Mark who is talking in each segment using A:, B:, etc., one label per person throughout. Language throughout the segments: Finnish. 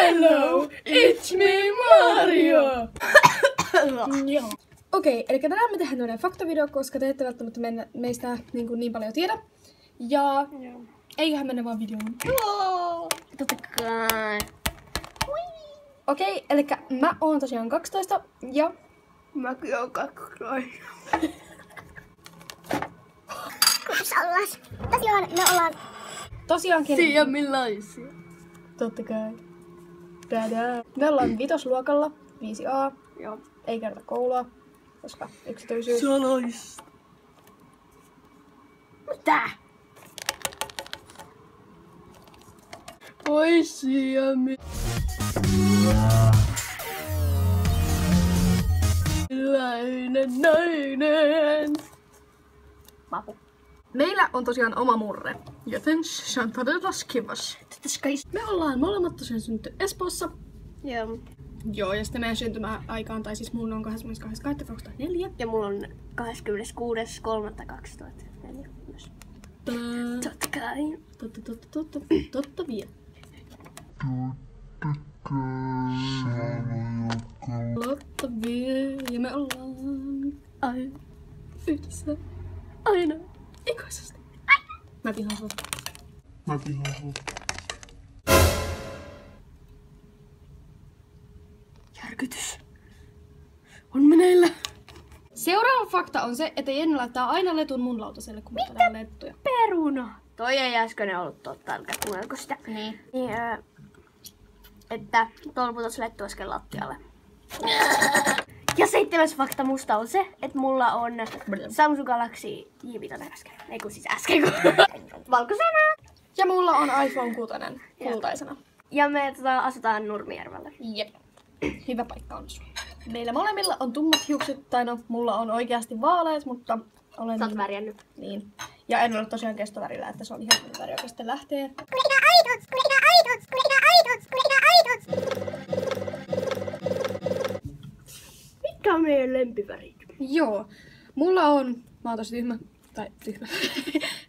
A: Hello, it's me Mario! Joo. Okei, eli tänään me tehdään tämmönen faktavideo, koska te ette välttämättä meistä niin paljon tiedä. Ja eiköhän mennä vaan videoon.
B: Joo! Totta kai.
A: Okei, eli mä oon tosiaan 12 ja...
B: Mäkin oon 12. Kupsallas. Tosiaan me ollaan...
A: Tosiaankin...
B: Tiedä millaisia.
A: Totta kai. Dadaa. Me ollaan vitosluokalla, 5A.
B: Joo.
A: Ei käydä koulua, koska yksityisyys.
B: Salaista. Mitä? Poisia millainen nainen.
A: Mapu. Meillä on tosiaan oma murre, joten se on todella kivas. Me ollaan molemmat tosiaan syntynyt Espoossa.
B: Joo.
A: Joo, ja sitten meidän syntymäaikaan, tai siis mun on 22.2004.
B: Ja mulla on 26.3.2004 myös. Totta kai.
A: Totta vie. Totta vie. Ja me ollaan
B: Aina.
A: yhdessä.
B: Aina.
A: Ikuisesti. Mä pihaan sut.
B: Järkytys. On meneillä.
A: Seuraava fakta on se, että Jenni laittaa aina letun mun lautaselle, kun mä tehdään lettuja.
B: Peruna. Toi ei äsken ollut totta, älkää kuunnelko sitä.
A: Niin.
B: Että tuolla putosi lettu äsken lattialle. Ja 7. fakta musta on se, että mulla on Samsung Galaxy J5 äsken. Ei kun siis äsken, kun valkoisena.
A: Ja mulla on iPhone 6 kultaisena.
B: Ja me asutaan Nurmijärvellä.
A: Jep. Hyvä paikka on sun. Meillä molemmilla on tummat hiukset, tai no, mulla on oikeasti vaaleet, mutta olen...
B: Sä oot värjännyt.
A: Niin. Ja en ole tosiaan kestovärillä, että se on ihan väri, joka sitten lähtee.
B: Mikä on meidän lempivärit?
A: Joo. Mulla on... Mä oon tosi tyhmä. Tai tyhmä.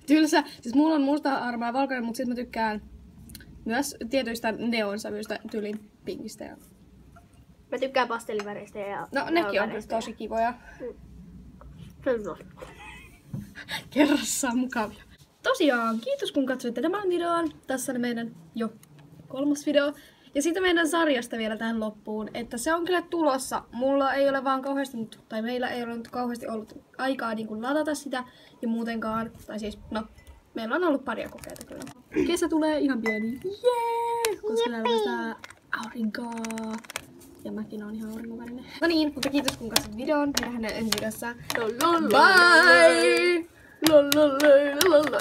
A: Tylsä. Siis mulla on musta, harmaa ja valkoinen, mutta sit mä tykkään myös tietyistä neonsävyistä, tyylin pinkistä ja...
B: Mä tykkään pastelliväristä ja...
A: No nekin on kyllä tosi kivoja.
B: Kyllä.
A: Kerrassaan mukavia. Tosiaan, kiitos kun katsoitte tämän videon. Tässä oli meidän jo 3. video. Ja sitten meidän sarjasta vielä tähän loppuun, että se on kyllä tulossa. Mulla ei ole vaan kauheasti, tai meillä ei ole nyt kauheasti ollut aikaa niin kuin ladata sitä ja muutenkaan. Tai siis, no, meillä on ollut paria kokeita kyllä. Kesä tulee ihan pieni. Jee! Koska täällä päästään aurinkoa. Ja mäkin oon ihan aurinkovärinen. No niin, mutta kiitos kun katsoit videon. Nähdään ensi videossa. Bye!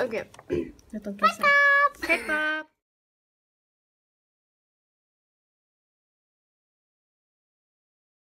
B: Okei.
A: Nyt on kesä.
B: Heippa!